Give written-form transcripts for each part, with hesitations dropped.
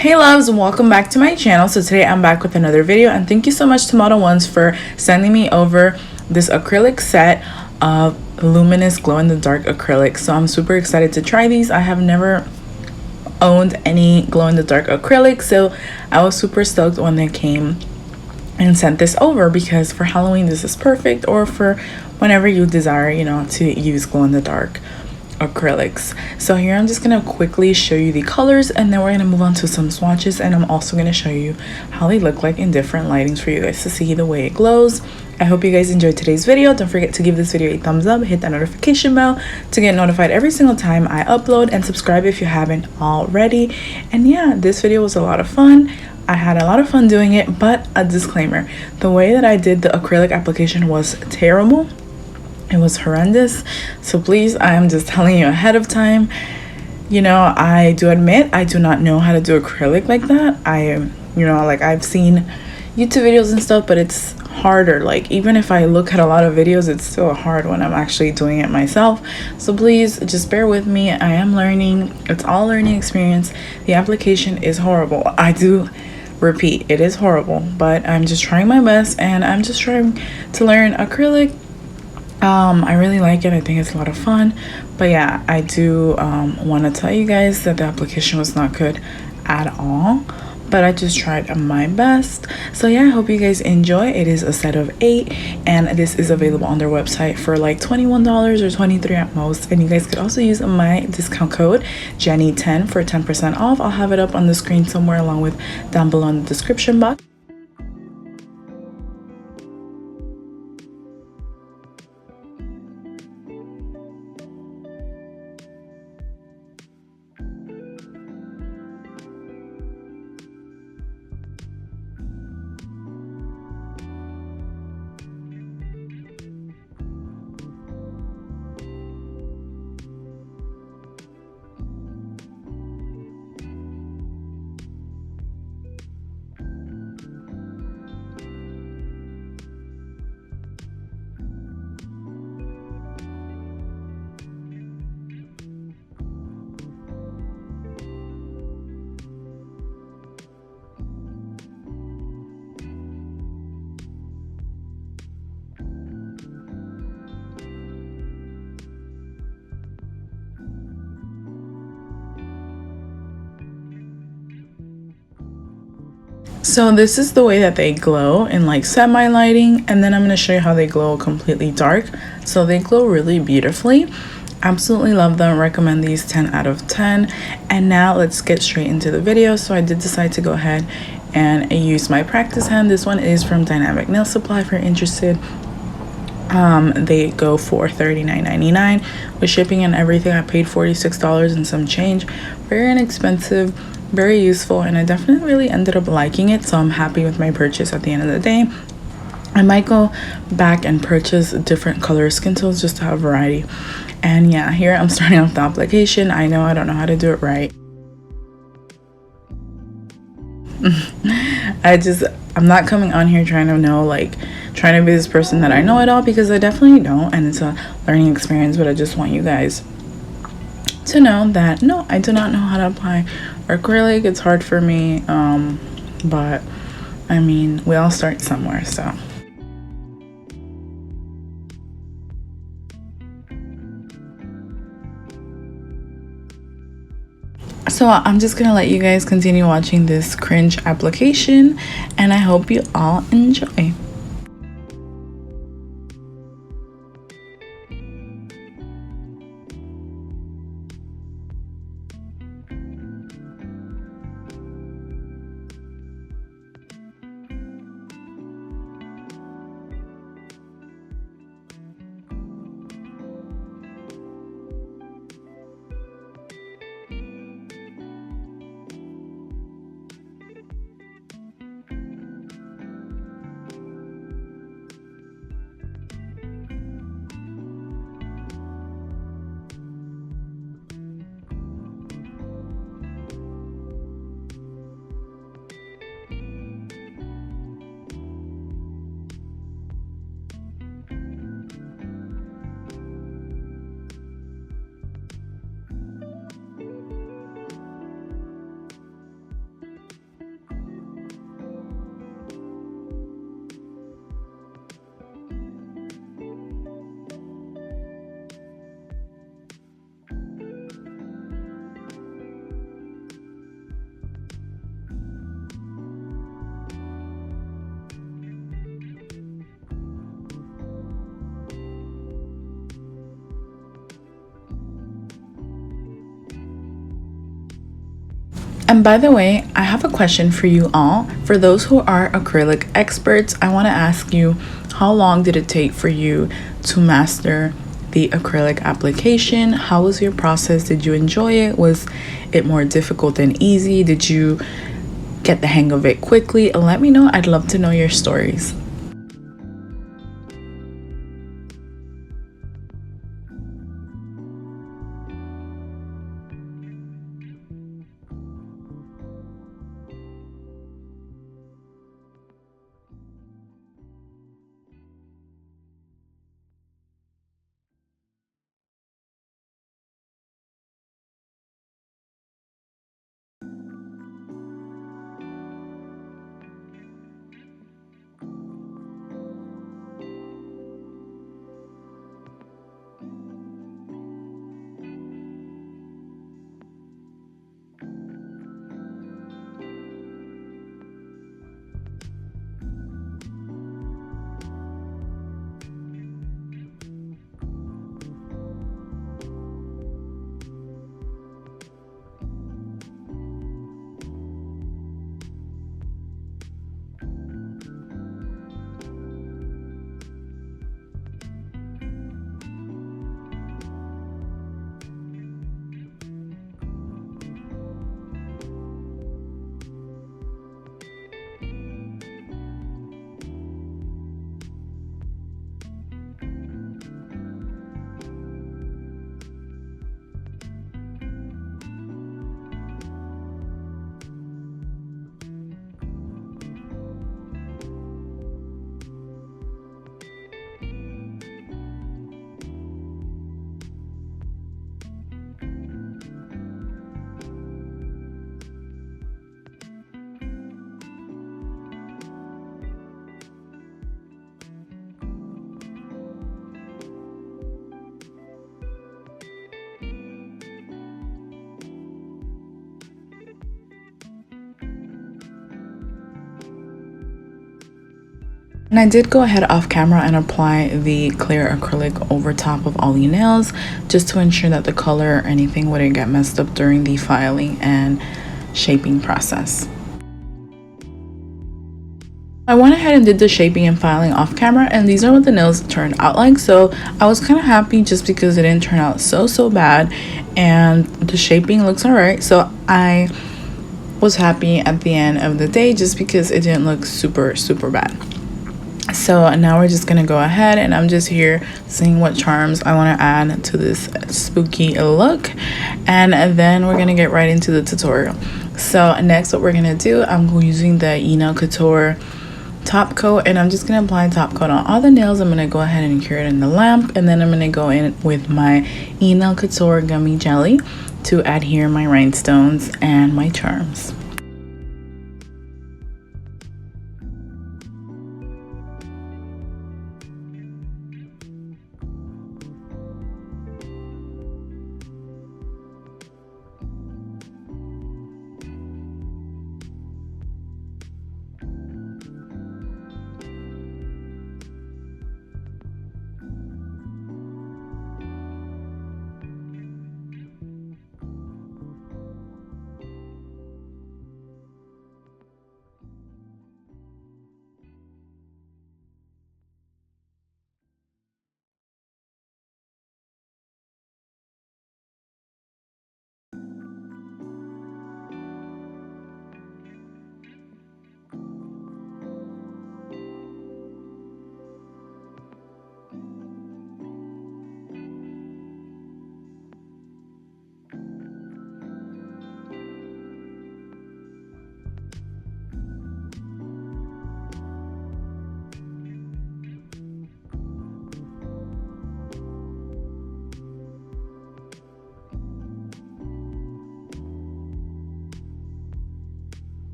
Hey loves, welcome back to my channel. So today I'm back with another video, and thank you so much to Modelones for sending me over this acrylic set of Luminous glow-in-the-dark acrylics. So I'm super excited to try these. I have never owned any glow-in-the-dark acrylics, so I was super stoked when they came and sent this over, because for Halloween this is perfect, or for whenever you desire, to use glow-in-the-dark acrylics. So here I'm just gonna quickly show you the colors, and then we're gonna move on to some swatches, and I'm also gonna show you how they look like in different lightings for you guys to see the way it glows. I hope you guys enjoyed today's video. Don't forget to give this video a thumbs up, hit that notification bell to get notified every single time I upload, and subscribe if you haven't already. And yeah, this video was a lot of fun. I had a lot of fun doing it, but a disclaimer, the way that I did the acrylic application was terrible. It was horrendous, so please, I am just telling you ahead of time. I do admit I do not know how to do acrylic like that. I've seen YouTube videos and stuff, but it's harder. Like, even if I look at a lot of videos, it's still hard when I'm actually doing it myself. So please just bear with me. I am learning. It's all learning experience. The application is horrible. I do repeat, it is horrible, but I'm just trying my best, and I'm just trying to learn acrylic. I really like it. I think it's a lot of fun. But yeah, I do want to tell you guys that the application was not good at all, but I just tried my best. So yeah, I hope you guys enjoy. It is a set of 8, and this is available on their website for like $21 or $23 at most. And you guys could also use my discount code Jenny10 for 10% off. I'll have it up on the screen somewhere, along with down below in the description box. So this is the way that they glow in like semi lighting, and then I'm going to show you how they glow completely dark. So they glow really beautifully. Absolutely love them. Recommend these 10 out of 10. And now let's get straight into the video. So I did decide to go ahead and use my practice hand. This one is from Dynamic Nail Supply if you're interested. They go for $39.99 with shipping and everything. I paid $46 and some change. Very inexpensive, very useful, and I definitely really ended up liking it, so I'm happy with my purchase at the end of the day. I might go back and purchase different color skin tones just to have variety. And yeah, here I'm starting off the application. I know I don't know how to do it right. I'm not coming on here trying to be this person that I know it all, because I definitely don't, and it's a learning experience. But I just want you guys to know that no, I do not know how to apply acrylic. It's hard for me, but I mean, we all start somewhere. So I'm just gonna let you guys continue watching this cringe application, and I hope you all enjoy. And by the way, I have a question for you all. For those who are acrylic experts, I want to ask you, how long did it take for you to master the acrylic application? How was your process? Did you enjoy it? Was it more difficult than easy? Did you get the hang of it quickly? Let me know. I'd love to know your stories. And I did go ahead off camera and apply the clear acrylic over top of all the nails, just to ensure that the color or anything wouldn't get messed up during the filing and shaping process. I went ahead and did the shaping and filing off camera, and these are what the nails turned out like. So I was kind of happy just because it didn't turn out so bad, and the shaping looks alright. So I was happy at the end of the day just because it didn't look super bad. So now we're just gonna go ahead, and I'm just here seeing what charms I want to add to this spooky look, and then we're gonna get right into the tutorial. So next, what we're gonna do, I'm using the Geniimarr Couture top coat, and I'm just gonna apply top coat on all the nails. I'm gonna go ahead and cure it in the lamp, and then I'm gonna go in with my Geniimarr Couture gummy jelly to adhere my rhinestones and my charms.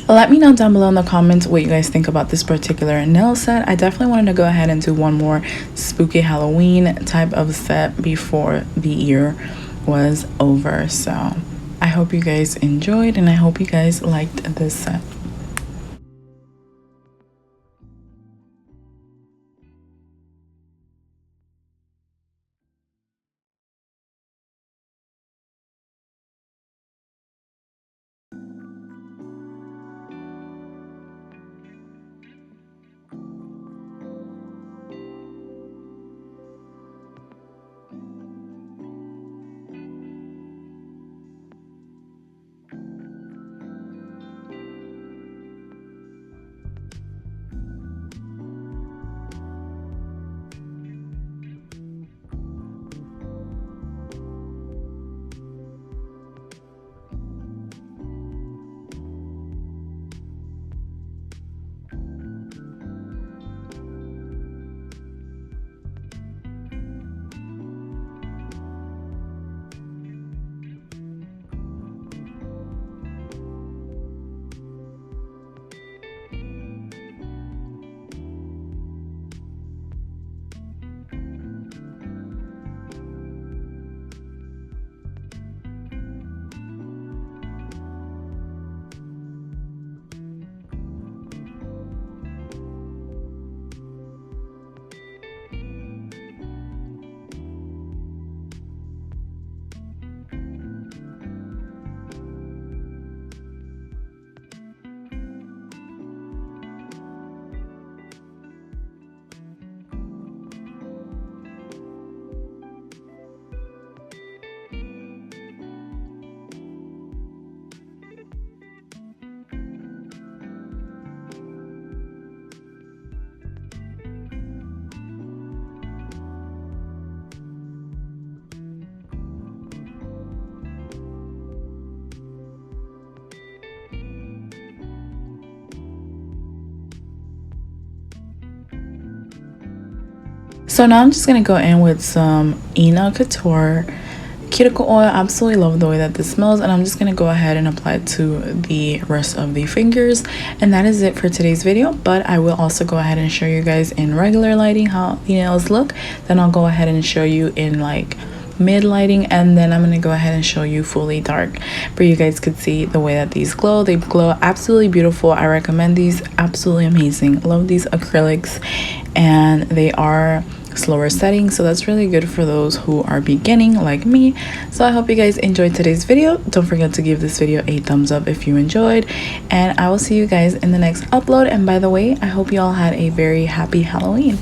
Let me know down below in the comments what you guys think about this particular nail set. I definitely wanted to go ahead and do one more spooky Halloween type of set before the year was over. So I hope you guys enjoyed, and I hope you guys liked this set. So now I'm just gonna go in with some Couture cuticle oil. I absolutely love the way that this smells, and I'm just gonna go ahead and apply it to the rest of the fingers. And that is it for today's video, but I will also go ahead and show you guys in regular lighting how the nails look. Then I'll go ahead and show you in like mid lighting, and then I'm gonna go ahead and show you fully dark, but you guys could see the way that these glow. They glow absolutely beautiful. I recommend these, absolutely amazing. Love these acrylics, and they are slower setting, so that's really good for those who are beginning like me. So I hope you guys enjoyed today's video. Don't forget to give this video a thumbs up if you enjoyed, and I will see you guys in the next upload. And by the way, I hope you all had a very happy Halloween.